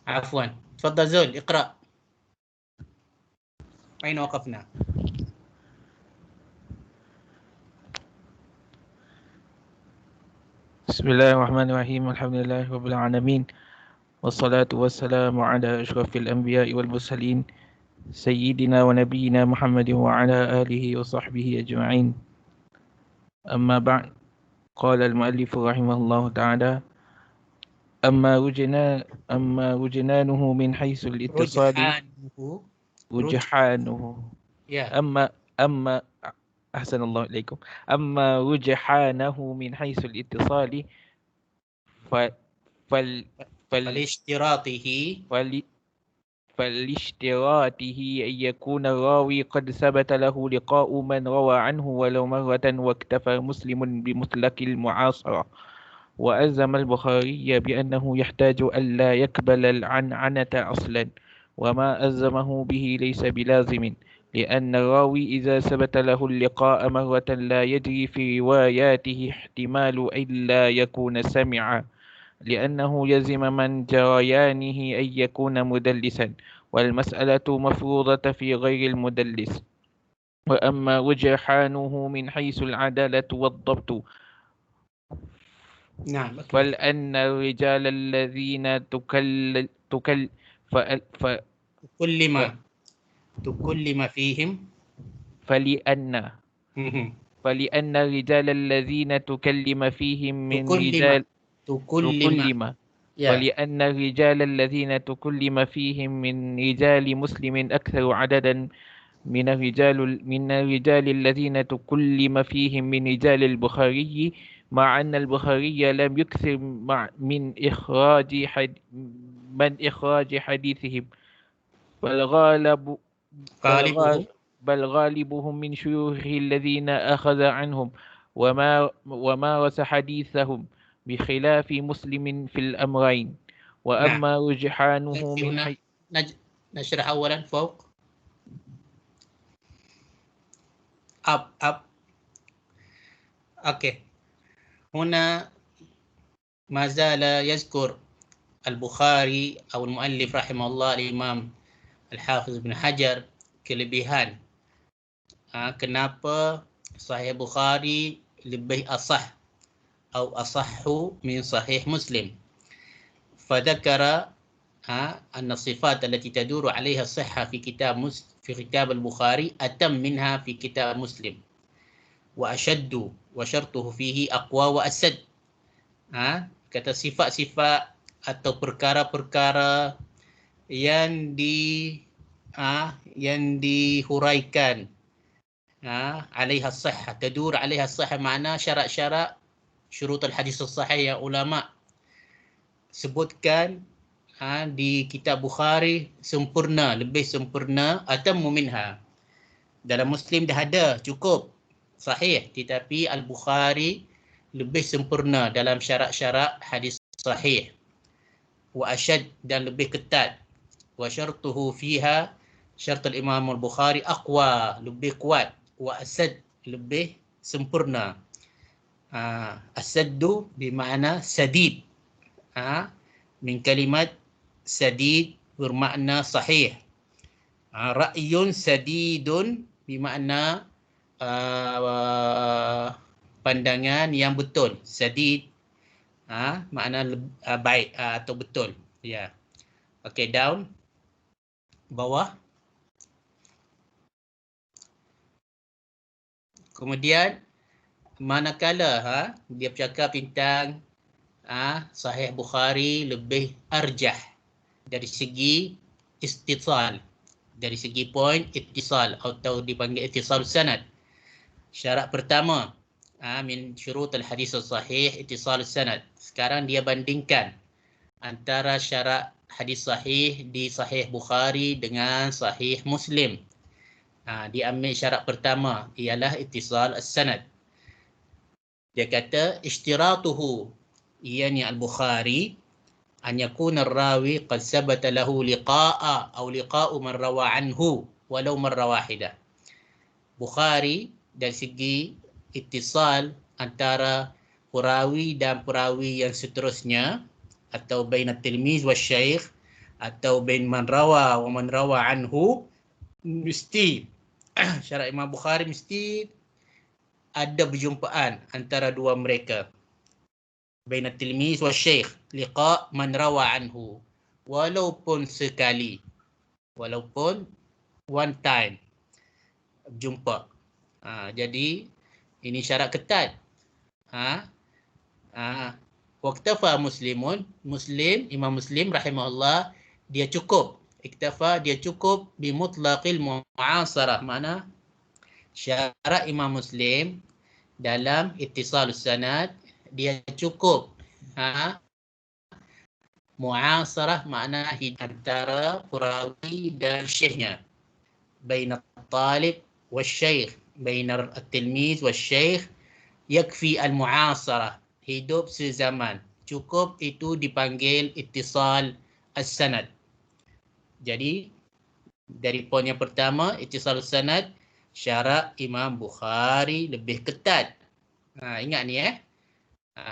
عفوا تفضل زول اقرأ. أين وقفنا؟ بسم الله الرحمن الرحيم. الحمد لله رب العالمين، والصلاة والسلام على أشرف الأنبياء والمرسلين سيدنا ونبينا محمد وعلى آله وصحبه أجمعين. أما بعد، قال المؤلف رحمه الله تعالى: أما وجنانه من حيث الاتصال رجحانه. أما أحسن الله إليكم. أما رجحانه من حيث الاتصال فلاشتراطه أن يكون الراوي قد ثبت له لقاء من روى عنه ولو مرة، واكتفى مسلم بمطلق المعاصرة، وألزم البخاري بأنه يحتاج ألا يقبل العنعنة أصلا، وما ألزمه به ليس بلازم، لأن الراوي إذا ثبت له اللقاء مرة لا يجري في رواياته احتمال إلا يكون سمعا، لأنه يلزم من جريانه أن يكون مدلسا، والمسألة مفروضة في غير المدلس. وأما رجحانه من حيث العدالة والضبط فلأن الرجال الذين تكلم فيهم فلأن الرجال الذين تكلم فيهم من رجال فلأن الرجال الذين تكلم فيهم من رجال مسلم أكثر عددا من الرجال الذين تكلم فيهم من رجال البخاري، مع أن البخاري لم يكثر من إخراج حديثهم، بل غالبهم من شيوخ الذين أخذ عنهم ومارس حديثهم، بخلاف مسلم في الأمرين. وأما رجحانه من حيث نشرح أولا فوق up. أوكي، هنا ما زال يذكر البخاري أو المؤلف رحمه الله الإمام الحافظ بن حجر kelebihan kenapa Sahih Bukhari lebih asah atau asahhu min Sahih Muslim. فذكر أن الصفات التي تدور عليها الصحة في كتاب البخاري أتم منها في كتاب مسلم، وأشد وشرطه فيه أقوى وأسد. Kata sifat-sifat atau perkara-perkara yang dihuraikan alaiha sahih, tadur alaiha sahih, makna syarat-syarat syurut al-hadis as-sahih yang ulama sebutkan di kitab Bukhari sempurna, lebih sempurna, atammu minha. Dalam Muslim dah ada, cukup sahih, tetapi al-Bukhari lebih sempurna dalam syarat-syarat hadis sahih. Wa asyad, dan lebih ketat. Wa syartuhu fiha, syarat al-Imam al-Bukhari aqwa, lebih kuat. Wa asad, lebih sempurna. Asaddu bermakna sadid. Min kalimat sadid bermakna sahih. Ra'yun sadidun bermakna pandangan yang betul. Sadid makna baik atau betul. Ya. Okey, down. Bawah. Kemudian manakala dia bercakap tentang Sahih Bukhari lebih arjah dari segi istitsal, dari segi poin ittisal atau dipanggil ittisal sanad. Syarat pertama min syurut al-hadis as-sahih ittisal sanad. Sekarang dia bandingkan antara syarat hadis sahih di Sahih Bukhari dengan Sahih Muslim. Dia ambil syarat pertama ialah ittisal as-sanad. Dia kata ishtiratuhu, ianya al-Bukhari, an yakuna ar-rawi qad sabata lahu liqa'a aw liqa'u man rawa anhu walau marra wahidah. Bukhari dari segi ittisal antara perawi dan perawi yang seterusnya atau bainat tilmiz wa syaikh, atau bain man rawa wa man rawa anhu, mesti syarat Imam Bukhari mesti ada perjumpaan antara dua mereka. Bain at-tilmiz wa syekh, liqa man rawa anhu. Walaupun sekali, walaupun one time jumpa. Jadi ini syarat ketat. Waqtafa muslimun, Imam Muslim rahimahullah, dia cukup. Iktafa, dia cukup bimutlaqil mu'asarah. Mana syarat Imam Muslim dalam ittisalus sanad, dia cukup mu'asarah, makna antara perawi dan syekhnya. Baina talib wa syekh, baina at-tilmiz wa syekh, yakfi al-mu'asarah, hidup sezaman. Cukup itu dipanggil ittisal as-sanad. Jadi dari poin yang pertama, ittisal as-sanad, syarat Imam Bukhari lebih ketat. Ingat ni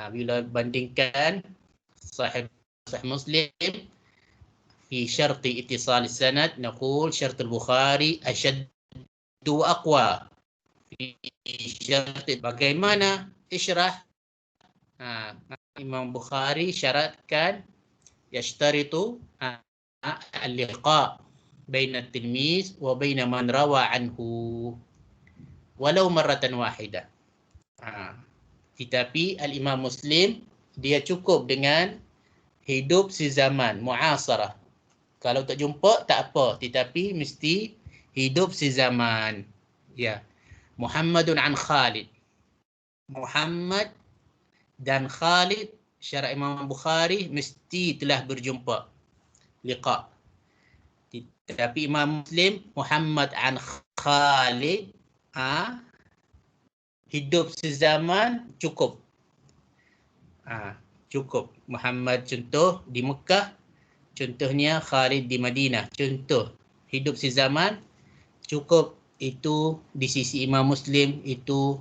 bila bandingkan Sahih Muslim, fi syarti ittisal as-sanad naqul syart al-Bukhari ashaddu wa aqwa. Fi syarti, bagaimana isyrah? Imam Bukhari syaratkan yashtaritu al-liqa baina at-tilmiz wa baina man rawa anhu walau marratan wahidah. Tetapi al-Imam Muslim dia cukup dengan hidup sezaman, mu'asarah. Kalau tak jumpa tak apa, tetapi mesti hidup sezaman. Ya. Muhammadun an Khalid. Muhammad dan Khalid, syarat Imam Bukhari mesti telah berjumpa, liqa. Tetapi Imam Muslim, Muhammad an Khalid, hidup sezaman cukup. Cukup. Muhammad contoh di Mekah, contohnya Khalid di Madinah. Contoh hidup sezaman cukup. Itu di sisi Imam Muslim itu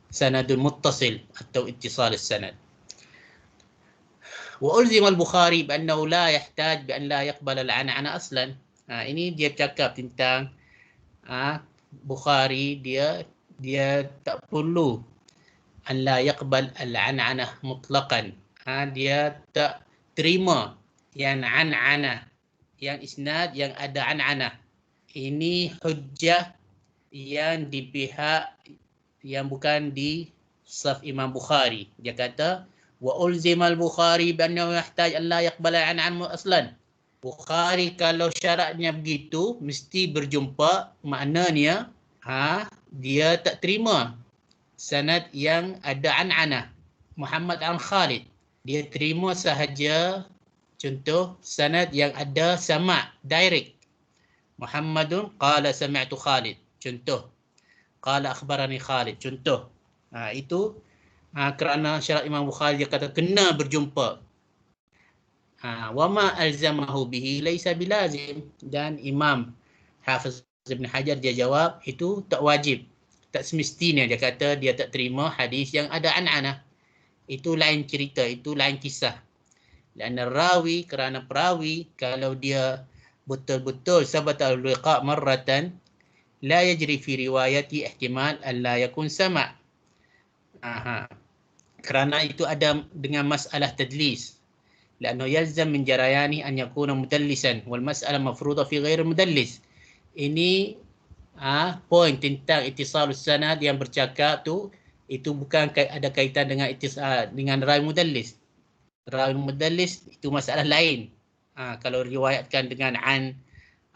sanadun muttasil atau ittisal as-sanad. Wa ulzima al-Bukhari bi annahu la yahtaj bi an la yaqbal al-'an'ana aslan. Ini dia cakap tentang Bukhari, dia tak perlu an la yaqbal al-'an'ana mutlaqan. Dia tak terima yang an'ana, yang isnad yang ada an'ana. Ini hujjah yang di pihak yang bukan di saf Imam Bukhari. Dia kata wa ulzima al-Bukhari bi annahu yahtaj an la yaqbal an aslan. Bukhari kalau syaratnya begitu mesti berjumpa, maknanya dia tak terima sanad yang ada an'anah. Muhammad an Khalid, dia terima sahaja contoh sanad yang ada sama' direct. Muhammadun qala sami'tu Khalid, contoh. Qala akhbarani Khalid, contoh. Itu kerana syarat Imam Bukhari dia kata kena berjumpa. Wa ma alzamahu bihi laisa bilazim. Dan Imam Hafiz Ibn Hajar dia jawab itu tak wajib, tak semestinya. Dia kata dia tak terima hadis yang ada an'anah. Itu lain cerita, itu lain kisah. Dan rawi, kerana perawi kalau dia betul-betul sabat al-liqa marratan, la yajri fi riwayati ihtimal an la yakun sama'. Kerana itu ada dengan masalah tadlis. La'annahu yalzam min jarayani an yakuna mudallisan wal mas'alah mafruḍah fi ghairi mudallis. Ini poin tentang ittisalus sanad yang bercakap tu, itu bukan ada kaitan dengan rawi mudallis. Rawi mudallis itu masalah lain. Kalau riwayatkan dengan an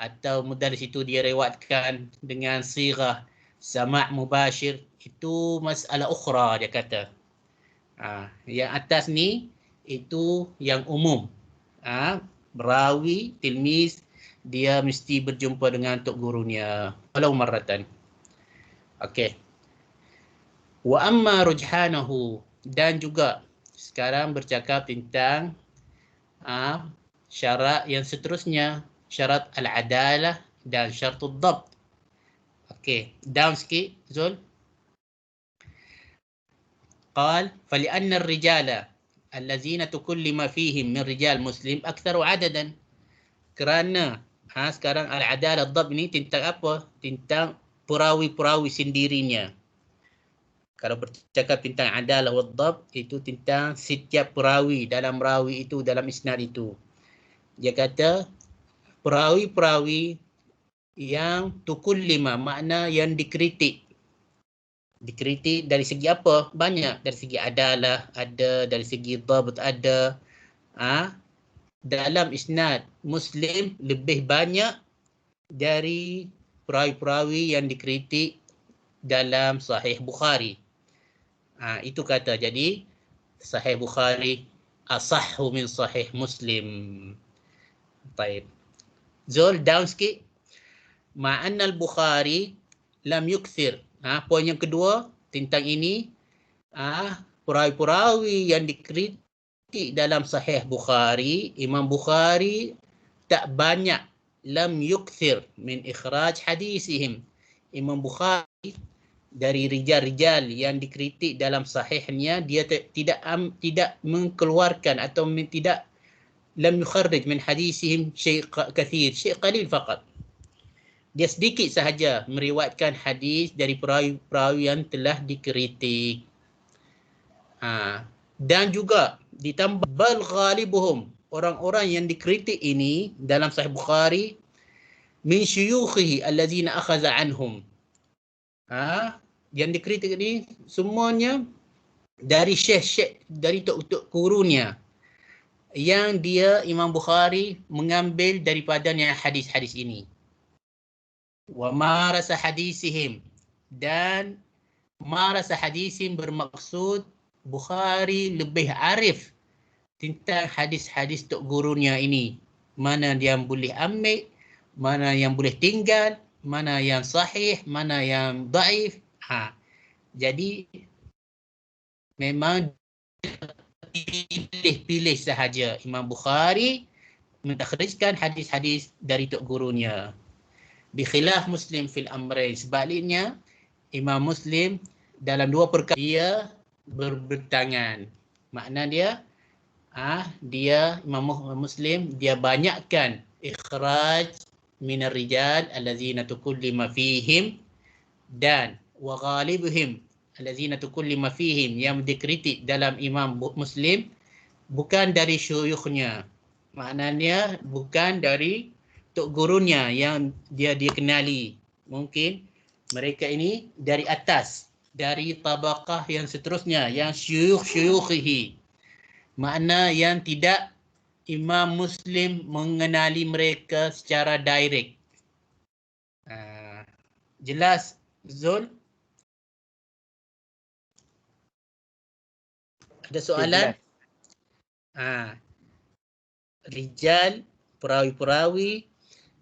atau mudallis itu dia riwayatkan dengan sighah sama' mubashir, itu masalah ukhra dia kata. Yang atas ni itu yang umum. Rawi, tilmiz, dia mesti berjumpa dengan tok gurunya walau marratan. Okey. Wa amma rujhanahu, dan juga sekarang bercakap tentang syarat yang seterusnya, syarat al-adalah dan syaratul dhabt. Okey, down sikit Zul. قال فلأن الرجال الذين تكلم فيهم من رجال مسلم أكثر عددا. Kerana sekarang al-adalah dhab ni tentang apa? Tentang perawi-perawi sendirinya. Kalau bercakap tentang adalah wa dhab, itu tentang setiap perawi dalam rawi itu, dalam isnad itu. Dia kata perawi-perawi yang tukullima, makna yang dikritik. Dikritik dari segi apa? Banyak. Dari segi adalah ada, dari segi dhabt ada. Dalam isnad Muslim lebih banyak dari perawi-perawi yang dikritik dalam Sahih Bukhari. Itu kata. Jadi Sahih Bukhari asahhu min Sahih Muslim. Baik. Zul, down sikit. Ma'anna al-Bukhari lam yukthir. Poin yang kedua tentang ini, perawi-perawi yang dikritik dalam Sahih Bukhari, Imam Bukhari tak banyak lam yukthir min ikhraj hadisihim. Imam Bukhari dari rijal-rijal yang dikritik dalam sahihnya, dia tidak mengeluarkan atau tidak lam yukharrij min hadisihim syai' kathir, syai' qalil faqat. Dia sedikit sahaja meriwayatkan hadis dari perawi-perawi yang telah dikritik. Dan juga ditambah bal ghalibuhum, orang-orang yang dikritik ini dalam Sahih Bukhari, min syuyukhihi allazina akhadha anhum. Yang dikritik ini semuanya dari syekh-syekh, dari tok-tok gurunya, yang dia Imam Bukhari mengambil daripadanya hadis-hadis ini. Wa marasa hadisihim, dan marasa hadisihim bermaksud Bukhari lebih arif tentang hadis-hadis tok gurunya ini. Mana yang boleh ambil, mana yang boleh tinggal, mana yang sahih, mana yang daif. Jadi memang pilih-pilih sahaja Imam Bukhari mentakhrijkan hadis-hadis dari tok gurunya. Bikhilaf Muslim fil amrain, sebaliknya Imam Muslim dalam dua perkara dia berbentangan. Makna dia dia Imam Muslim dia banyakkan ikhraj minar rijal allazina tukullima fihim, dan wa ghalibuhum allazina tukullima fihim, yang dikritik dalam Imam Muslim bukan dari syuyukhnya. Maknanya bukan dari tok gurunya yang dia kenali. Mungkin mereka ini dari atas, dari tabaqah yang seterusnya, yang syuyukh-syuyukhihi. Makna yang tidak Imam Muslim mengenali mereka secara direct. Jelas, Zul? Ada soalan? Rijal, perawi-perawi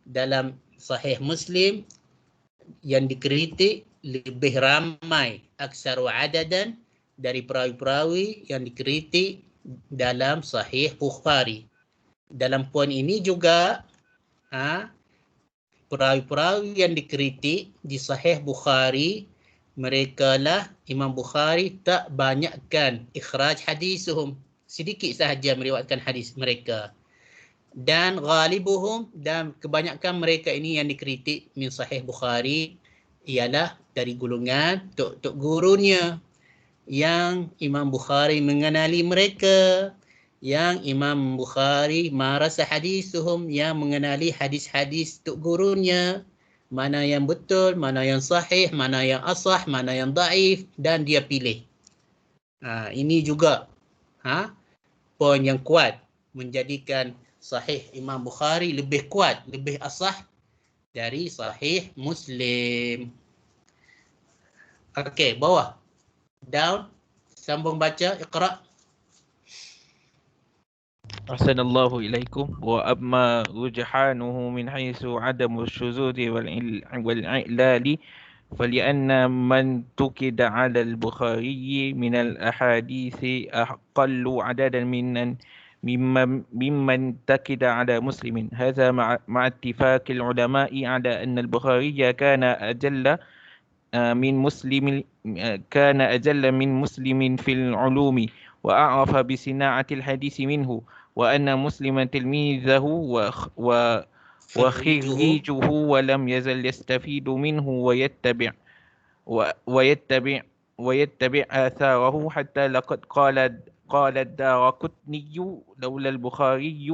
dalam Sahih Muslim yang dikritik lebih ramai, aksaru adadan, dari perawi-perawi yang dikritik dalam Sahih Bukhari. Dalam poin ini juga perawi-perawi yang dikritik di Sahih Bukhari, mereka lah Imam Bukhari tak banyakkan ikhraj hadisuhum, sedikit sahaja meriwayatkan hadis mereka. Dan ghalibuhum, dan kebanyakan mereka ini yang dikritik min Sahih Bukhari ialah dari golongan tok gurunya, yang Imam Bukhari mengenali mereka, yang Imam Bukhari marasa hadisuhum, yang mengenali hadis-hadis tok gurunya, mana yang betul, mana yang sahih, mana yang asah, mana yang daif, dan dia pilih. Ini juga poin yang kuat menjadikan Sahih Imam Bukhari lebih kuat, lebih asah dari Sahih Muslim. Okey, bawah. Down. Sambung baca, Iqra. Ahsanallahu ilaikum. Wa amma rujhanuhu min haythu adamu syuzudi wal-i'lali فلأن من تكد على البخاري من الأحاديث أقل عددا ممن تكد على مسلم. هذا مع اتفاق العلماء على أن البخاري كان أجل من مسلم في العلوم وأعرف بصناعة الحديث منه، وأن مسلما تلميذه خريجه وخريجه ولم يزل يستفيد منه ويتبع آثاره حتى لقد قال الدارقطني لولا البخاري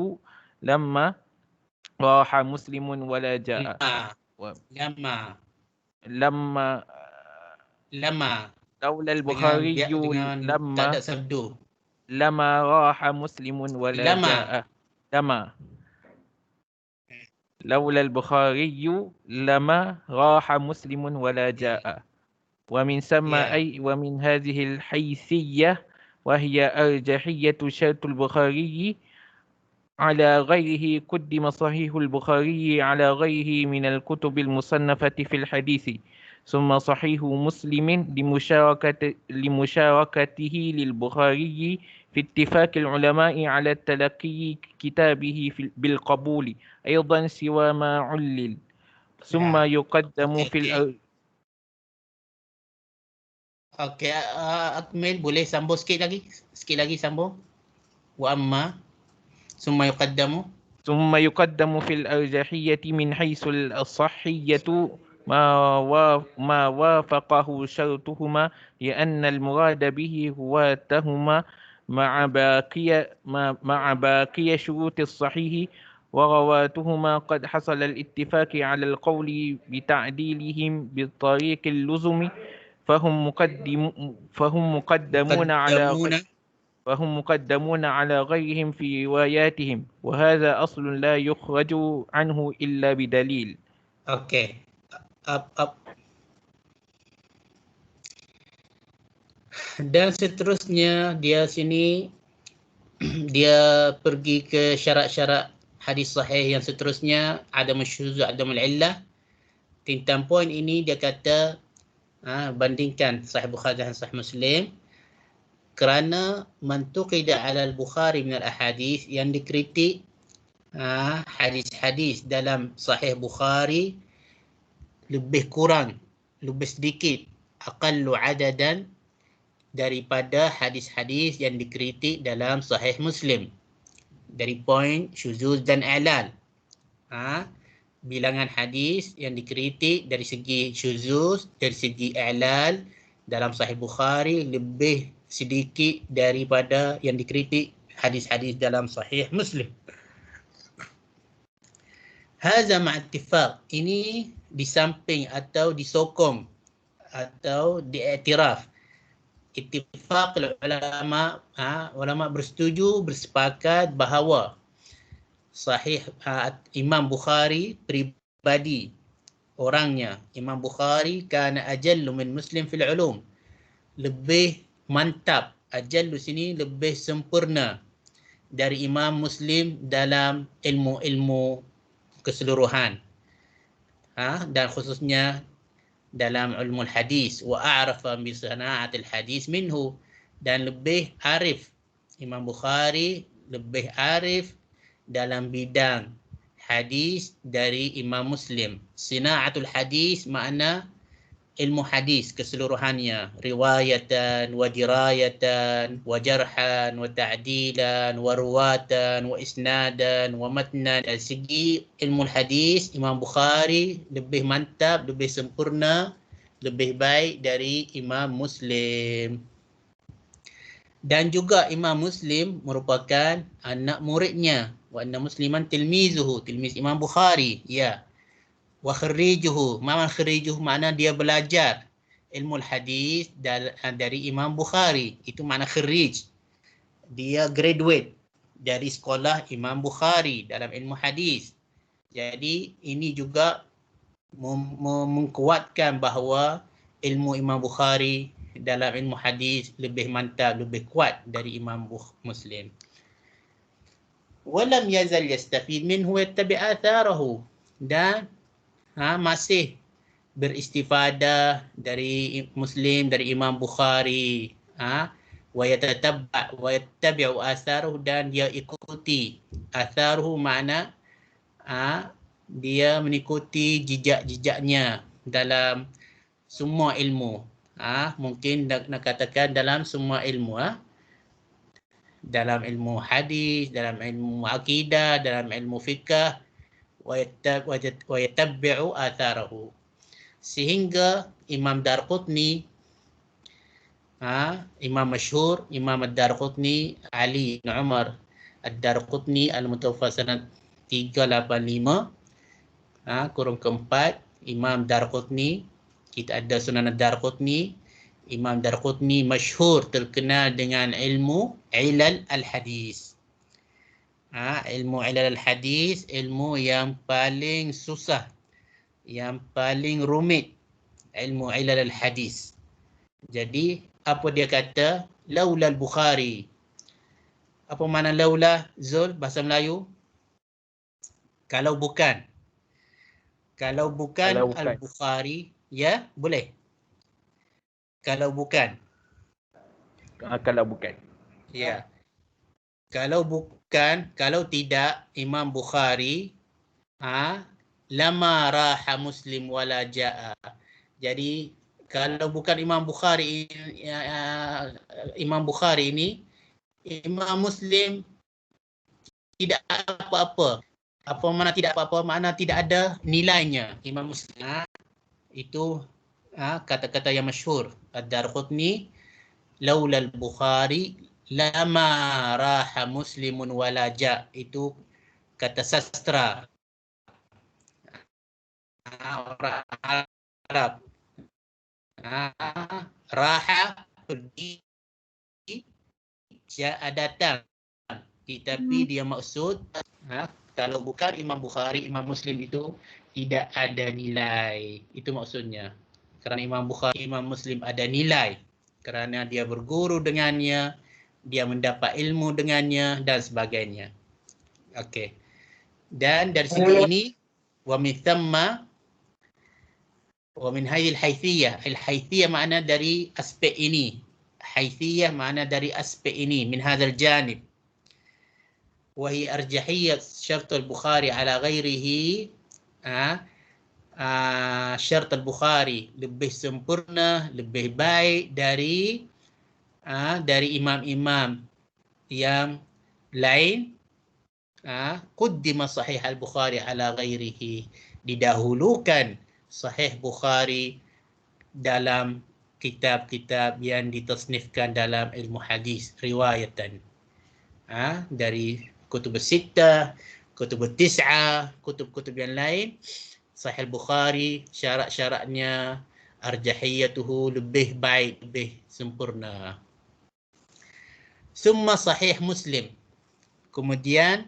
لما راح مسلم ولا جاء lama لما lama لولا dengan البخاري tak ada sabdu. لما راح مسلم ولا lama جاء لولا البخاري لما راح مسلم ولا جاء ومن ثم ومن هذه الحيثية وهي أرجحية شرط البخاري على غيره قدم صحيح البخاري على غيره من الكتب المصنفة في الحديث ثم صحيح مسلم لمشاركته للبخاري في اتفاق العلماء على تلقي كتابه بالقبول أيضا سوى ما علل ثم يقدم في Okey, Akmil boleh sambung sikit lagi sambung. Wa amma summa yuqaddamu ثم يقدم في الأرجحية من حيث الصحية ما وافقه شرطهما لأن المراد به هواتهما مع باقي شروط الصحيح ورواتهما قد حصل الاتفاق على القول بتعديلهم بالطريق اللزم فهم مقدمون على غيرهم في رواياتهم وهذا أصل لا يخرج عنه إلا بدليل. Okey. Dan seterusnya dia sini dia pergi ke syarat-syarat hadis sahih yang seterusnya, adamul syuzuz, adamul illah. Tentang poin ini dia kata bandingkan Sahih Bukhari dan Sahih Muslim kerana mantuqida ala al-Bukhari min al-ahadith yang dikritik hadis-hadis dalam Sahih Bukhari lebih kurang, lebih sedikit, aqallu adadan daripada hadis-hadis yang dikritik dalam Sahih Muslim dari poin syuzuz dan i'lal. Bilangan hadis yang dikritik dari segi syuzuz, dari segi i'lal dalam Sahih Bukhari lebih sedikit daripada yang dikritik hadis-hadis dalam Sahih Muslim. Hadza ma'attifaq, ini di samping atau disokong atau diiktiraf. Ittifaq ulama, ulama bersetuju, bersepakat bahawa Sahih Imam Bukhari pribadi orangnya, Imam Bukhari kana ajallu min Muslim fil ulum, lebih mantap, ajallu sini lebih sempurna dari Imam Muslim dalam ilmu-ilmu keseluruhan, dan khususnya dalam ilmu hadis. Wa a'rafa bi sana'atil hadis minhu, dan lebih arif, Imam Bukhari lebih arif dalam bidang hadis dari Imam Muslim. Sina'atul hadis makna ilmu hadis keseluruhannya, riwayatan wa dirayatan wa jarhan wa ta'dilan wa ruwatan wa isnadan wa matnan. Dari segi ilmu hadis, Imam Bukhari lebih mantap, lebih sempurna, lebih baik dari Imam Muslim. Dan juga Imam Muslim merupakan anak muridnya. Wa anna musliman tilmizuhu, tilmiz Imam Bukhari, ya. Wa kharijuhu, kharijuhu makna dia belajar ilmu hadis dari Imam Bukhari. Itu makna kharij. Dia graduate dari sekolah Imam Bukhari dalam ilmu hadis. Jadi ini juga menguatkan bahawa ilmu Imam Bukhari dalam ilmu hadis lebih mantap, lebih kuat dari Imam Muslim. Walam yazal yastafid minhu yattabi' atharahu, dan masih beristifadah dari Muslim, dari Imam Bukhari, wa yattabi'u atharahu, dan dia ikuti. Atharuhu makna dia mengikuti jejak-jejaknya dalam semua ilmu. Mungkin nak katakan dalam semua ilmu. dalam ilmu hadis, dalam ilmu akidah, dalam ilmu fiqh, wa yattabi'u atharahu. Sehingga Imam Darqutni, Imam masyhur, Imam Ad-Darqutni Ali bin Umar Ad-Darqutni al-mutawaffa sanad 385, kurung keempat, Imam Darqutni. Kita ada Sunan Ad-Darqutni. Imam Darqutni masyhur, terkenal dengan ilmu ilal al-hadis. Ilmu ilal al-hadis, ilmu yang paling susah, yang paling rumit, ilmu ilal al-hadis. Jadi apa dia kata? Laula al-Bukhari. Apa makna laula, Zul, bahasa Melayu? Kalau bukan. Kalau bukan al-Bukhari, ya, boleh. Kalau bukan. Kalau bukan. Ya. Kalau bukan, kalau tidak Imam Bukhari, lama raha Muslim wala ja'a. Jadi kalau bukan Imam Bukhari, Imam Bukhari ini, Imam Muslim tidak apa-apa. Apa makna tidak apa-apa? Makna tidak ada nilainya. Imam Muslim itu kata-kata yang masyhur. Ad-Darqutni, laula al-Bukhari lama raha Muslimun wala ja'. Itu kata sastra orang Arab. Raha pergi, ja'a datang. Tetapi dia maksud, kalau bukan Imam Bukhari, Imam Muslim itu tidak ada nilai. Itu maksudnya. Kerana Imam Bukhari, Imam Muslim ada nilai. Kerana dia berguru dengannya, dia mendapat ilmu dengannya dan sebagainya. Okey. Dan dari segi ini, wa min thamma wa min hadhihi al-haythiyah. Al-haythiyah makna dari aspek ini. Haythiyah makna dari aspek ini, min hadzal janib. وهي أرجحية شرط البخاري على غيره. شرط البخاري lebih sempurna, lebih baik dari imam-imam yang lain. قدم صحيح البخاري على غيره, didahulukan Sahih Bukhari dalam kitab-kitab yang ditasnifkan dalam ilmu hadis riwayatan, dari kutub sittah, kutub tis'ah, kutub-kutub yang lain. Sahih Bukhari syarat-syaratnya, arjahiyatuhu lebih baik, lebih sempurna. Summa Sahih Muslim. Kemudian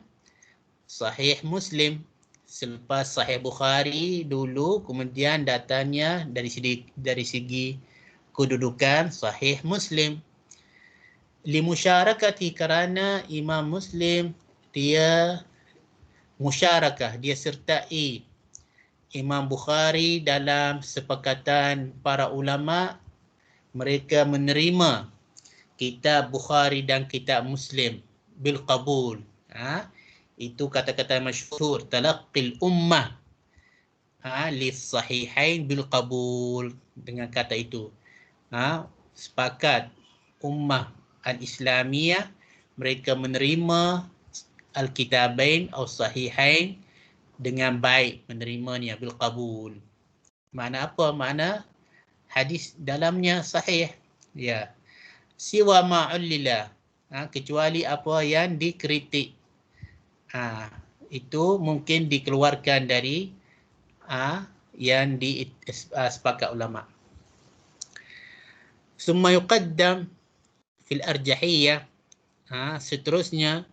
Sahih Muslim, selepas Sahih Bukhari dulu, kemudian datanya dari segi kedudukan Sahih Muslim. Limusyarakati, kerana Imam Muslim dia musyarakah, dia sertai Imam Bukhari dalam sepakatan para ulama. Mereka menerima kitab Bukhari dan kitab Muslim bil qabul. Itu kata-kata masyhur, talaqqil ummah lis sahihain bil qabul. Dengan kata itu, sepakat ummah al-Islamiyah mereka menerima al-kitabain atau sahihain dengan baik, menerimanya bil qabul. Makna apa? Makna hadis dalamnya sahih. Ya. Siwa ma'ullila, kecuali apa yang dikritik. Itu mungkin dikeluarkan dari yang sepakat ulama. Summa yuqaddam fil arjahiyah, seterusnya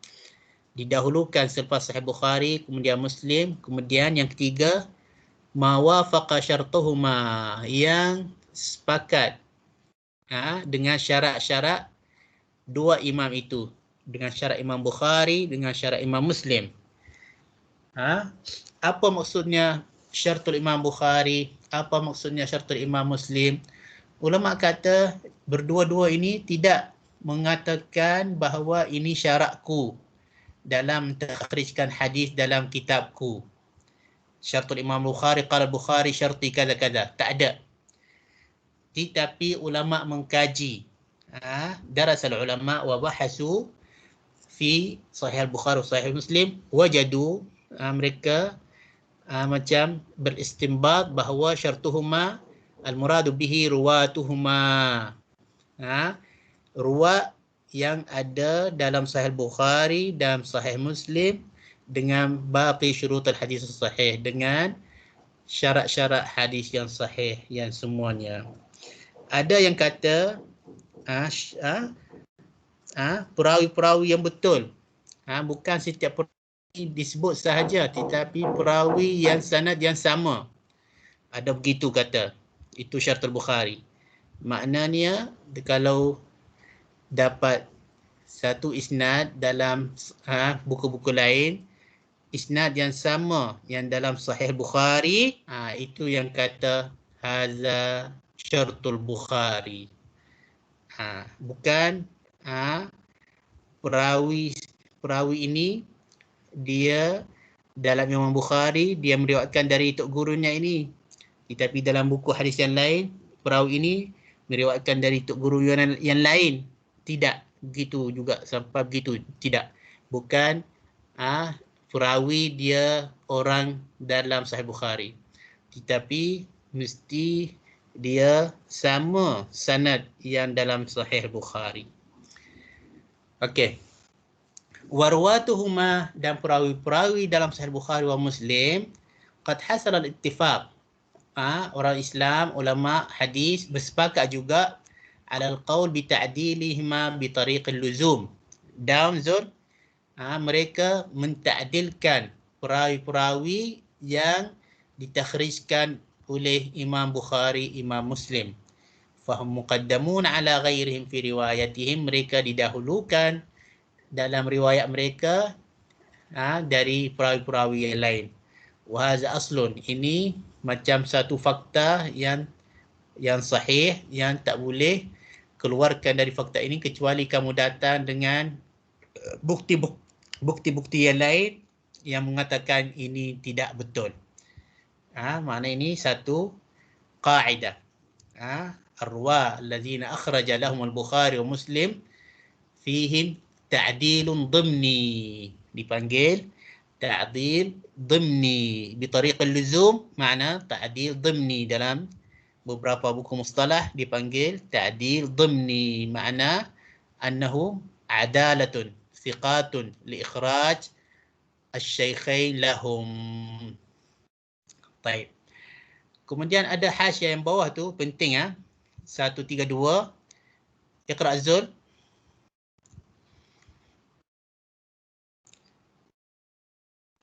didahulukan selepas Sahih Bukhari, kemudian Muslim, kemudian yang ketiga ma wafaqa syartuhuma, yang sepakat dengan syarat-syarat dua imam itu, dengan syarat Imam Bukhari, dengan syarat Imam Muslim. Apa maksudnya syaratul Imam Bukhari? Apa maksudnya syaratul Imam Muslim? Ulama kata berdua-dua ini tidak mengatakan bahawa ini syaratku dalam takhrijkan hadis dalam kitabku. Syaratul Imam Bukhari, qala Bukhari syarti kada-kada. Tak ada. Tetapi ulama mengkaji. Darasal ulama wa bahasu fi Sahih Al-Bukhari Sahih Muslim wajadu mereka macam beristinbat bahawa syartuhuma al-muradu bihi ruwatuhuma. Ruwat yang ada dalam Sahih Bukhari dan Sahih Muslim dengan baqi syurut al-hadis sahih, dengan syarat-syarat hadis yang sahih yang semuanya. Ada yang kata perawi-perawi yang betul. Bukan setiap perawi disebut sahaja, tetapi perawi yang sanad yang sama. Ada begitu kata. Itu syaratul Bukhari. Maknanya kalau dapat satu isnad dalam buku-buku lain, isnad yang sama yang dalam Sahih Bukhari, itu yang kata hadza syaratul Bukhari. Bukan perawi ini dia dalam Imam Bukhari dia meriwayatkan dari tok gurunya ini, tetapi dalam buku hadis yang lain perawi ini meriwayatkan dari tok guru yang lain. Tidak begitu juga, sampai begitu tidak. Bukan perawi dia orang dalam Sahih Bukhari, tetapi mesti dia sama sanad yang dalam Sahih Bukhari. Okey. Warwatuhuma, dan perawi-perawi dalam Sahih Bukhari wa Muslim qad hasala al-ittifaq. Orang Islam, ulama hadis bersepakat juga alal qaul bi ta'dilihima bi tariq al-luzum. Down zone, mereka mentakdilkan perawi-perawi yang ditakhrijkan oleh Imam Bukhari, Imam Muslim. Fahum muqaddamun ala ghairihim fi riwayatihim, mereka didahulukan dalam riwayat mereka dari perawi-perawi yang lain. Wa hadza aslun, ini macam satu fakta yang sahih, yang tak boleh keluarkan dari fakta ini kecuali kamu datang dengan bukti-bukti yang lain yang mengatakan ini tidak betul. Makna ini satu kaidah. Arwa allazina akhraja lahum al-Bukhari wa Muslim fihim ta'dilun dhimni, dipanggil ta'dil dhimni bi tariq al-luzum. Makna ta'dil dhimni dalam beberapa buku mustalah dipanggil ta'dil dhimni, makna annahu adalatun thiqatun li ikhraj asy-syaikhain lahum. Baik. Kemudian ada hasyiah yang bawah tu penting 132. Iqra Zul.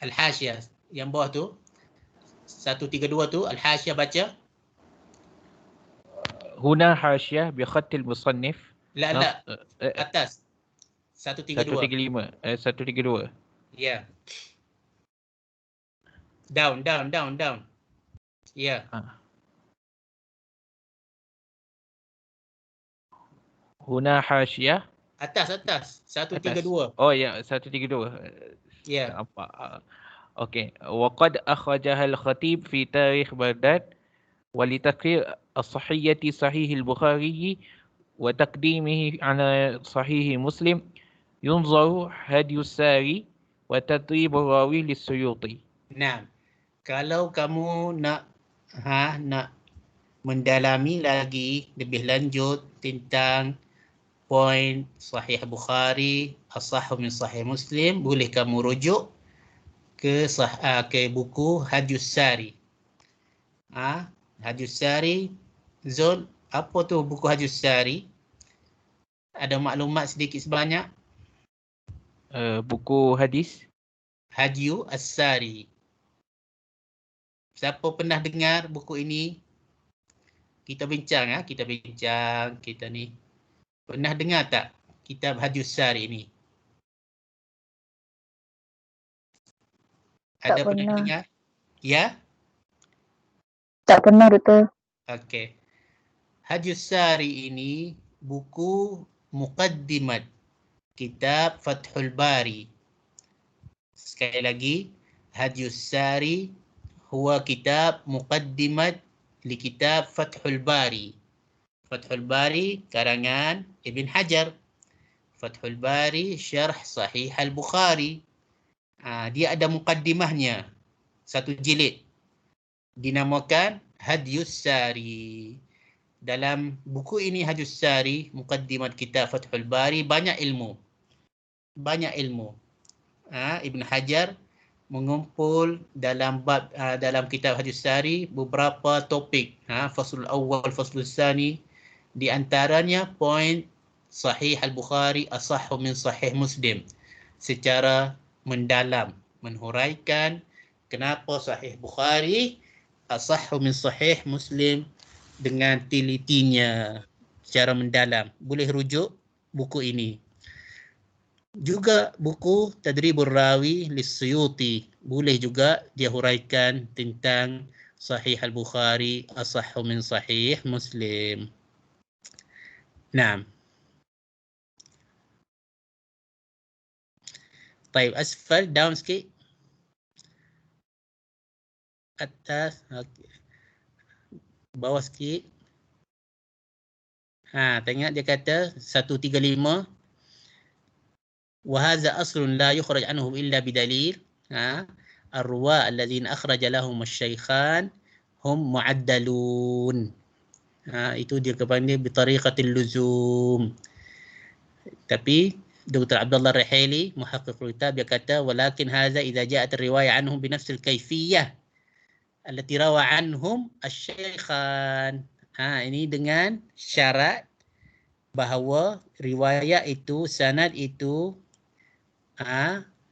Al-hasyiah yang bawah tu 132 tu, al-hasyiah baca. هنا حاشية بخط المصنف. لا atas 132. 132. Ya. Down. Ya. هنا حاشية. Atas 132. Oh ya, 132. Ya. Nampak. Okey. وقد أخرجها الخطيب في تاريخ بغداد ولتقرير الصحية صحيح البخاري وتقديمه على صحيح مسلم ينظر هدي الساري وتدريب الراوي للسيوطي. Nah, kalau kamu nak mendalami lagi lebih lanjut tentang poin Sahih Bukhari, as-sahih min Sahih Muslim, boleh kamu rujuk ke buku Hadjus Sari. Hadjus Sari, Zul, apa tu buku Hadjus Sari? Ada maklumat sedikit sebanyak? Buku hadis. Hadyu As-Sari. Siapa pernah dengar buku ini? Kita bincang, kita ni. Pernah dengar tak kitab Hadjus Sari ini? Tak Ada pernah dengar? Ya? Tak pernah, Doktor. Okey. Hadjus Sari ini buku muqaddimat kitab Fathul Bari. Sekali lagi, Hadjus Sari huwa kitab muqaddimat li kitab Fathul Bari. Fathul Bari karangan Ibn Hajar. Fathul Bari Syarh Sahih Al-Bukhari. Dia ada mukaddimahnya, satu jilid, dinamakan Hadyus Sari. Dalam buku ini Hadyus Sari, mukaddimat kitab Fathul Bari, banyak ilmu. Ibn Hajar mengumpul dalam bab dalam kitab Hadyus Sari beberapa topik. Faslul awal, faslul tsani, di antaranya poin Sahih Al-Bukhari asahhu min Sahih Muslim, secara mendalam menhuraikan kenapa Sahih Bukhari asahhu min Sahih Muslim dengan telitinya secara mendalam. Boleh rujuk buku ini. Juga buku Tadribur Rawi Lis-Suyuti, boleh juga dia huraikan tentang Sahih Al-Bukhari asahhu min Sahih Muslim. Naam. Baik, asfal, down sikit. Atas, okay. Bawah sikit. Tengok dia kata 135. وهذا أصل لا يخرج عنه إلا بدليل. الرواة الذين أخرج لهم الشيخان هم معدلون. Itu dia kepada بطريقة اللزوم. Tapi Dr. Abdullah Rahili, muhaqqiq kitab, dia kata walakin hadza idza ja'at ar-riwayah anhum bi nafs al-kayfiyah allati rawa anhum asy-syaikhan. Ini dengan syarat bahawa riwayat itu, sanad itu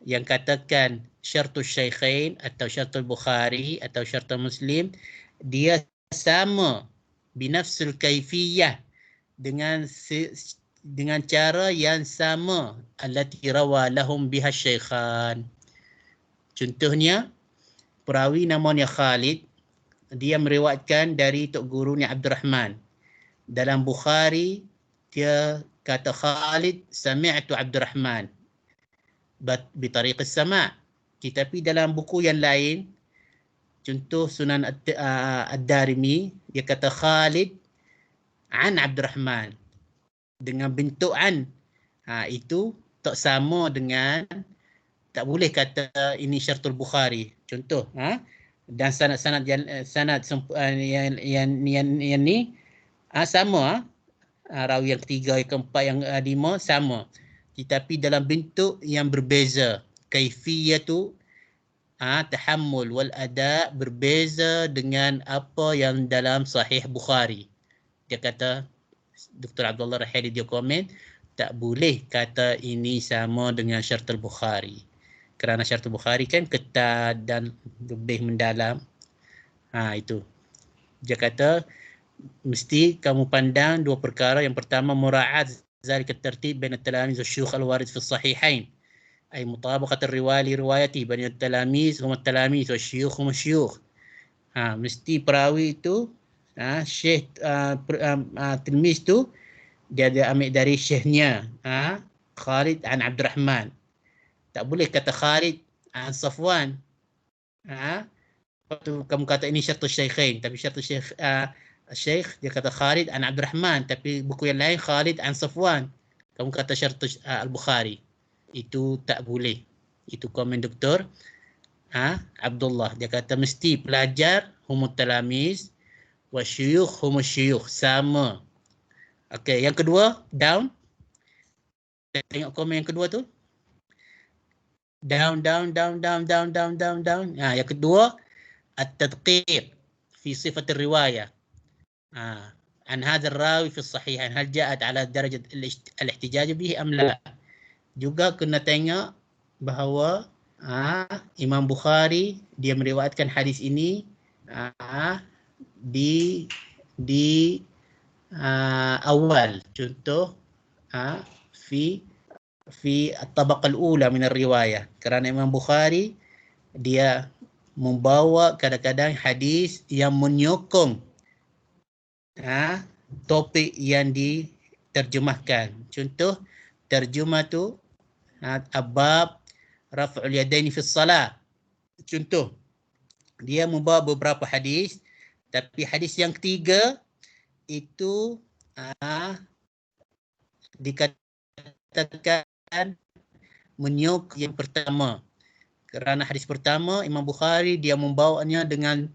yang katakan syartus syaikhain atau syartul Bukhari atau syartul Muslim, dia sama binafsul kaifiyah, dengan cara yang sama allati rawa lahum biha syaikhan. Contohnya perawi namanya Khalid, dia meriwayatkan dari tok gurunya Abdurrahman. Dalam Bukhari dia kata Khalid sami'tu Abdurrahman bi tariq as-sama'. Tetapi dalam buku yang lain, contoh Sunan Ad-Darimi, dia kata Khalid an Abdurrahman dengan bentuk an. Itu tak sama dengan, tak boleh kata ini syartul Bukhari. Contoh, dan sanad yang ni sama, rawi yang ketiga, yang keempat, yang lima sama, tetapi dalam bentuk yang berbeza. Kaifiyatu tahammul wal ada berbeza dengan apa yang dalam Sahih Bukhari. Dia kata, Dr. Abdullah Rahili, dia komen, tak boleh kata ini sama dengan syartul Bukhari. Kerana syartul Bukhari kan ketat dan lebih mendalam. Itu. Dia kata, mesti kamu pandang dua perkara. Yang pertama, mura'at zalika tertib bain at-talamiz wa syuyukh al-warid fi as-sahihain. Ay mutabaqat ar-riwayah li riwayati bain at-talamiz hum at-talamiz wa syuyukh hum syuyukh. Mesti perawi itu, syekh tilmiz tu, dia ambil dari syekhnya, Khalid an Abdurrahman. Tak boleh kata Khalid an Safwan. Kamu kata ini syartus syaikhain, tapi syartus syekh dia kata Khalid an Abdurrahman, tapi buku yang lain Khalid an Safwan. Kamu kata syartus Al-Bukhari. Itu tak boleh. Itu komen Dr. Abdullah. Dia kata mesti pelajar humut talamiz wa syuyukh humus syuyukh, sama. Okey, yang kedua, down. Tengok komen yang kedua tu. Down. Yang kedua, at-tadqiq fi sifat ar-riwayah. An hadha ar-rawi fi as-sahihain hal ja'at ala darajat al-ihtijaj bihi am la. Juga kena tengok bahawa Imam Bukhari dia meriwayatkan hadis ini di awal, contoh fi at-tabaqah al-ula min ar-riwayah. Kerana Imam Bukhari dia membawa kadang-kadang hadis yang menyokong topik yang diterjemahkan. Contoh terjemah tu abab raf'ul yadaini fi shalah. Contoh, dia membawa beberapa hadis, tapi hadis yang ketiga itu dikatakan dikatakan menyok yang pertama. Kerana hadis pertama Imam Bukhari dia membawanya dengan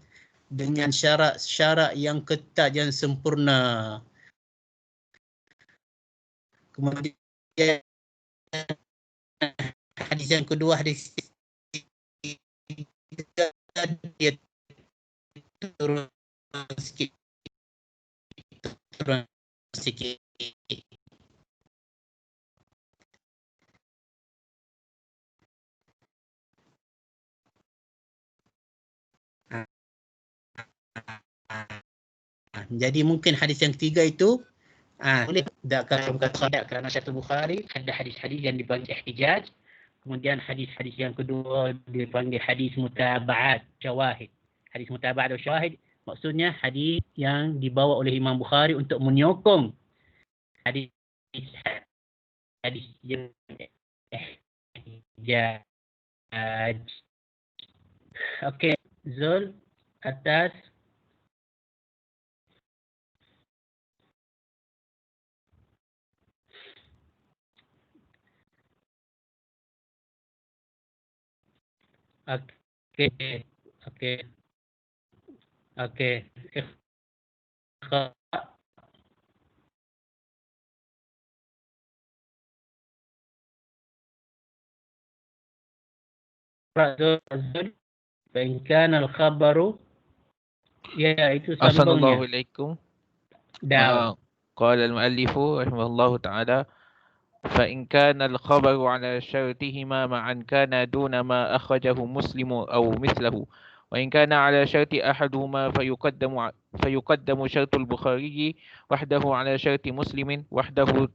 syarat-syarat yang ketat yang sempurna. Kemudian hadis yang kedua, hadis dia turun sikit. Turun sikit. Jadi mungkin hadis yang ketiga itu boleh tak kalau kata tidak kerana satu Bukhari ada hadis-hadis yang dipanggil ihtijaj. Kemudian hadis-hadis yang kedua dipanggil hadis mutaba'at, syawahid. Hadis mutaba'at atau syawahid maksudnya hadis yang dibawa oleh Imam Bukhari untuk menyokong hadis yang ihtijaj. Okey, Zul atas. Okey. Okey. Okey. Zul, فإن كان الخبر ya itu sambungnya. Assalamualaikum. Dah. قال المؤلف رحمه الله تعالى فإن كان الخبر على شرطهما معا كان دون ما أخرجه مسلم أو مثله وإن كان على شرط أحدهما فيقدم شرط البخاري وحده على شرط مسلم وحده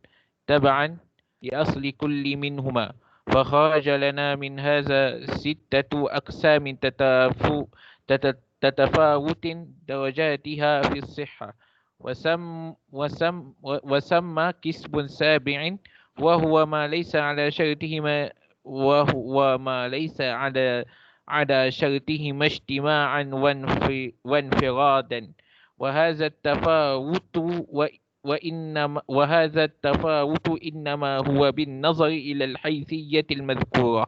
تبعا لأصل كل منهما فخرج لنا من هذا 6 أقسام تتفاوت درجاتها في الصحة وسمى كسب سابع وهو ما ليس على شرطهما على شرطهما اجتماعا وانفرادا وهذا التفاوت إنما هو بالنظر إلى الحيثية المذكورة.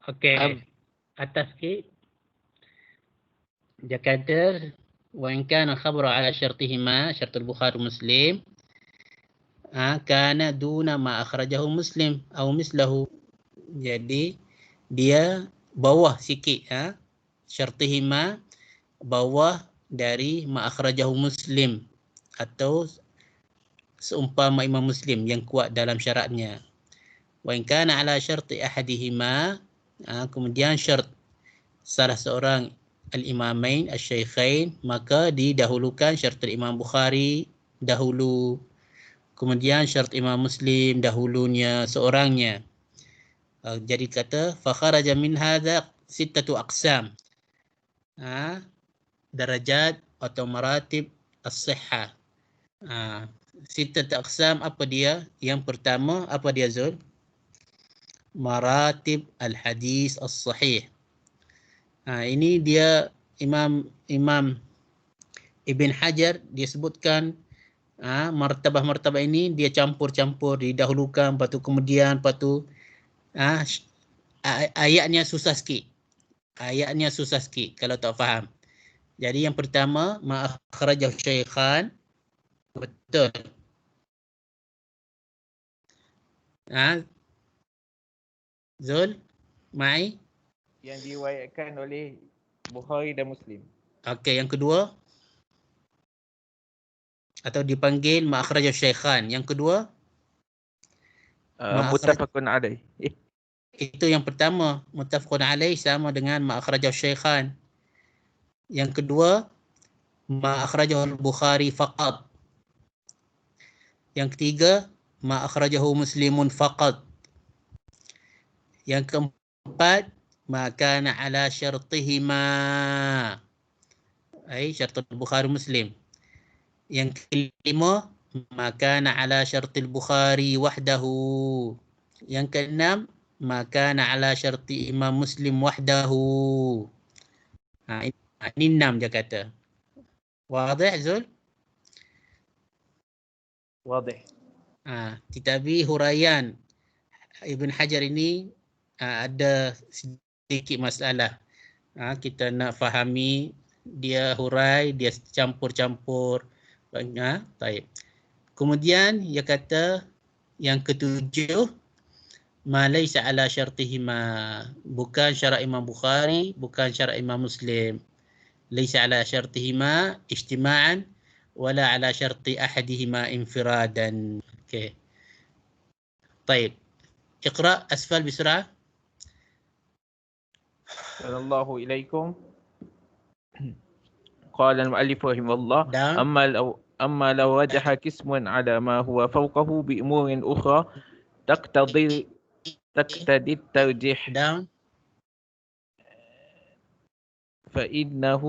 Okey. Atas sikit. Dia kata وإن كان الخبر على شرطهما شرط البخاري ومسلم كان دون ما أخرجه مسلم أو مثله. Jadi dia bawah sikit syartihima bawah dari ma akhrajahu Muslim atau seumpama Imam Muslim yang kuat dalam syaratnya. Wa in kana ala syarti ahadihima kemudian syarat salah seorang al-imamain asy-syaikhain maka didahulukan syarat Imam Bukhari dahulu, kemudian syarat Imam Muslim dahulunya seorangnya. Jadi kata fa kharaja min hadza 6 aqsam darajat atau maratib as-sihhah. 6 aqsam apa dia? Yang pertama apa dia Zul? Maratib al-hadis as-sahih. Ini dia Imam Ibn Hajar dia sebutkan martabah-martabah ini dia campur-campur, didahulukan, lepas tu kemudian, lepas tu ayatnya susah sikit. Ayatnya susah sikit kalau tak faham. Jadi yang pertama ma akhrajahu syaikhan, betul. Zul, Mai? Yang diriwayatkan oleh Bukhari dan Muslim. Okey, yang kedua atau dipanggil ma akhrajahu syaikhan. Yang kedua Muttafaqun alaih. Itu yang pertama, muttafaqun alaih sama dengan ma akhrajahu syaikhan. Yang kedua ma akhrajahu al-Bukhari faqat. Yang ketiga ma akhrajahu Muslimun faqat. Yang keempat ma kana ala syartihima, ai syarat al-Bukhari Muslim. Yang kelima ma kana ala syartil Bukhari wahdahu. Yang keenam ma kana ala syarti Imam Muslim wahdahu. Ini 6 dia kata. Wadih Zul? Wadih. Tetapi huraian Ibn Hajar ini ada sedikit masalah. Kita nak fahami dia hurai, dia campur-campur. Baik. Kemudian dia kata yang ketujuh, ma laysa ala syartihima, bukan syarat Imam Bukhari, bukan syarat Imam Muslim. Laysa ala syartihima ijtima'an wala ala syarti ahadihima infiradan. Okey. Baik. Iqra asfal bisra'ah. Sallallahu ilaikum. Qala al-mu'allif rahimahullah, Down. أما لو رجح قسم على ما هو فوقه بأمور أخرى تقتضي الترجيح Down. فإنه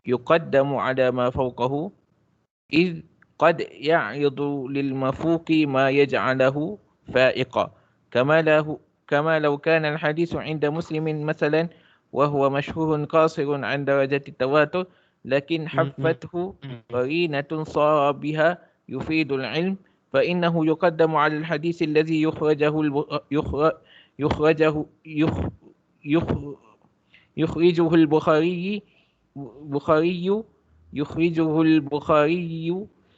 يقدم على ما فوقه إذ قد يعرض للمفوق ما يجعله فائقا كما لو كان الحديث عند مسلم مثلا وهو مشهور قاصر عن درجة التواتر لكن حفته قرينة صار بها يفيد العلم فإنه يقدم على الحديث الذي يخرجه البخاري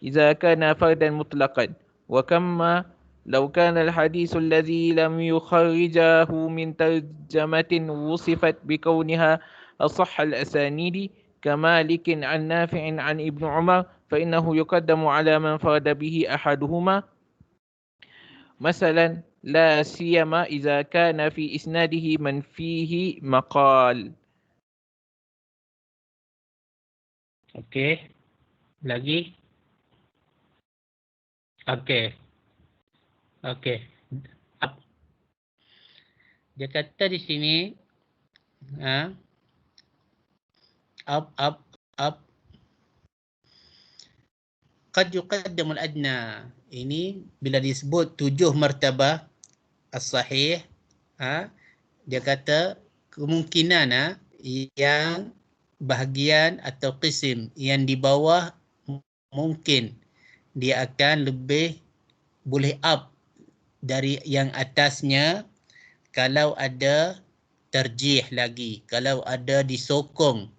إذا كان فردا مطلقا وكما لو كان الحديث الذي لم يخرجه من ترجمة وصفت بكونها أصح الأسانيد كمالك عن نافع عن ابن عمر فإنه يقدم على من فرد به أحدهما مثلا لا سيما إذا كان في إسناده من فيه مقال. Okey. Lagi. Okey. Dia kata di sini up qad yuqaddamu al-adna. Ini bila disebut 7 martabah as-sahih, dia kata kemungkinan yang bahagian atau qism yang di bawah mungkin dia akan lebih boleh up dari yang atasnya kalau ada terjih lagi, kalau ada disokong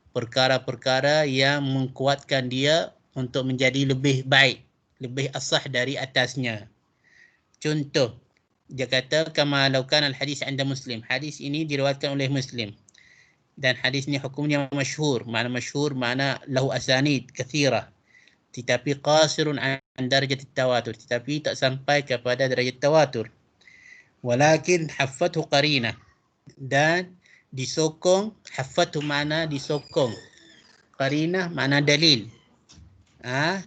perkara-perkara yang menguatkan dia untuk menjadi lebih baik, lebih asah dari atasnya. Contoh, dia kata kama law kana al-hadis 'inda Muslim. Hadis ini diriwayatkan oleh Muslim. Dan hadis ini hukumnya masyhur. Makna lahu asanid kathirah. Tetapi qasirun an darajat tawatur. Tetapi tak sampai kepada darjat tawatur. Walakin haffathu qarinah. Dan disokong, haffathu makna disokong. Qarinah makna dalil.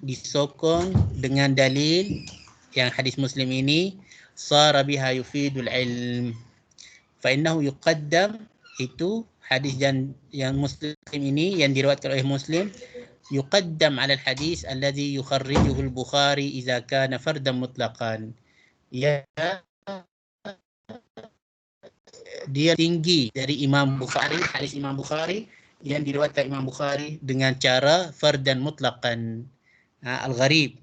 Disokong dengan dalil yang hadis Muslim ini sara biha yufidul ilm. Fa innahu yuqaddam, itu hadis yang Muslim ini yang diriwayatkan oleh Muslim, yuqaddam 'ala al-hadis alladhi yukharrijuhu al-Bukhari idza kana fardan mutlaqan. Dia tinggi dari Imam Bukhari, hadis Imam Bukhari yang diriwayatkan Imam Bukhari dengan cara fardan mutlaqan. Al-gharib,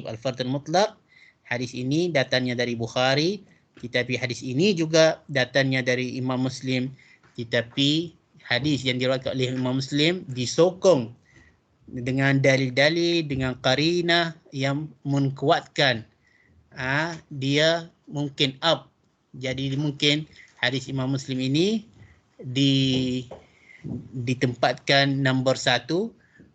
al-fardan mutlaq. Hadis ini datangnya dari Bukhari, tetapi hadis ini juga datangnya dari Imam Muslim. Tetapi hadis yang diriwayatkan oleh Imam Muslim disokong dengan dalil-dalil, dengan qarinah yang menkuatkan dia mungkin up. Jadi mungkin hadis Imam Muslim ini ditempatkan nombor 1,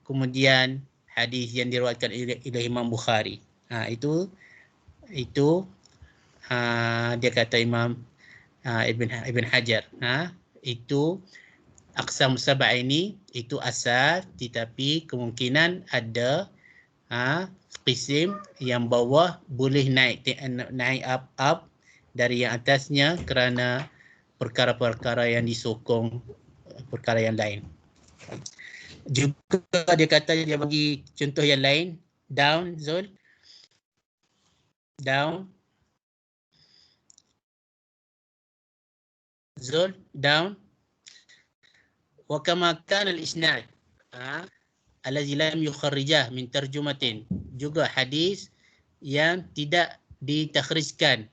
kemudian hadis yang diriwayatkan oleh Imam Bukhari. Itu dia kata Imam Ibn Hajar. Itu aqsam sab'a ini itu asal, tetapi kemungkinan ada qism yang bawah boleh naik up dari yang atasnya kerana perkara-perkara yang disokong perkara yang lain. Juga dia kata dia bagi contoh yang lain. Down, Zul. Down. Zul, down. Wa kama kana al-isnad. allazi lam yukharrijah min tarjumatin, juga hadis yang tidak ditakhrijkan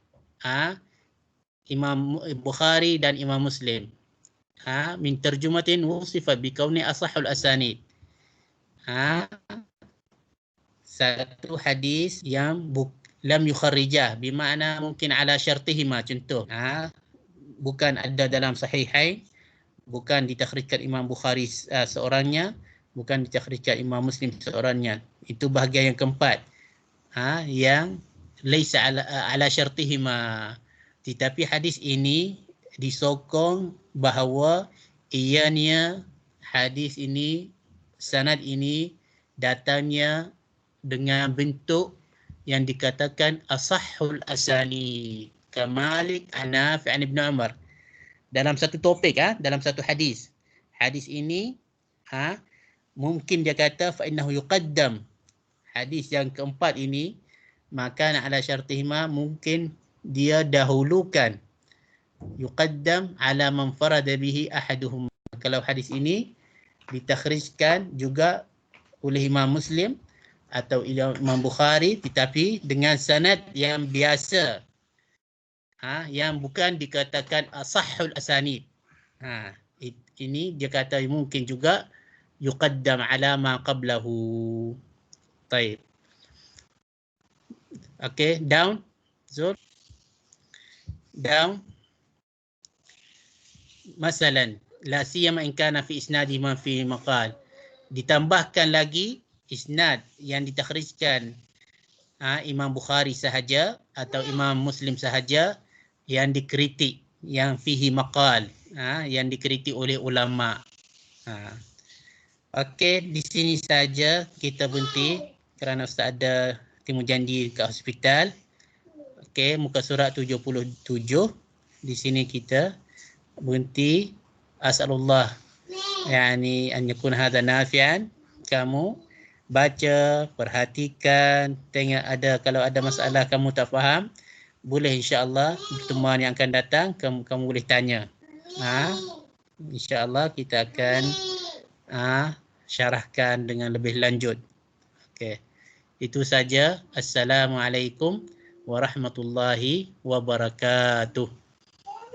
Imam Bukhari dan Imam Muslim. Min tarjumatin wusifa bikauni asahul asanid. Satu hadis yang lam yukharrijah, bermakna mungkin ala syartihima, contoh. Bukan ada dalam sahihain, bukan ditakhrijkan Imam Bukhari seorangnya, bukan ditakhrijkan Imam Muslim seorangnya. Itu bahagian yang keempat. Yang laisa ala syartihima. Tetapi hadis ini disokong bahawa ianya hadis ini, sanad ini datangnya dengan bentuk yang dikatakan asahhul asani, kamalik Nafi' an Ibn Umar. Dalam satu topik, dalam satu hadis. Hadis ini mungkin dia kata fa innahu yuqaddam. Hadis yang keempat ini, maka ala syartihima, mungkin dia dahulukan, yuqaddam ala man farada bihi ahaduhum. Kalau hadis ini ditakhrijkan juga oleh Imam Muslim atau Imam Bukhari, tetapi dengan sanad yang biasa, yang bukan dikatakan asahhul asanid. Ini dia kata mungkin juga yuqaddam ala ma qablahu. Baik. Okey, down. Zul. Down. Masalan, la siyama in kana fi isnadi ma fi maqal. Ditambahkan lagi isnad yang ditakhrijkan Imam Bukhari sahaja atau Imam Muslim sahaja yang dikritik, yang fihi maqal, yang dikritik oleh ulama. Okey, di sini saja kita berhenti kerana Ustaz ada temu janji ke hospital. Okey, muka surat 77. Di sini kita berhenti. As'alullah yani an yakun hadha nafi'an. Kamu baca, perhatikan, tengok kalau ada masalah kamu tak faham, boleh insya-Allah pertemuan yang akan datang kamu boleh tanya. Insya-Allah kita akan syarahkan dengan lebih lanjut. Okey. Itu saja. Assalamualaikum warahmatullahi wabarakatuh.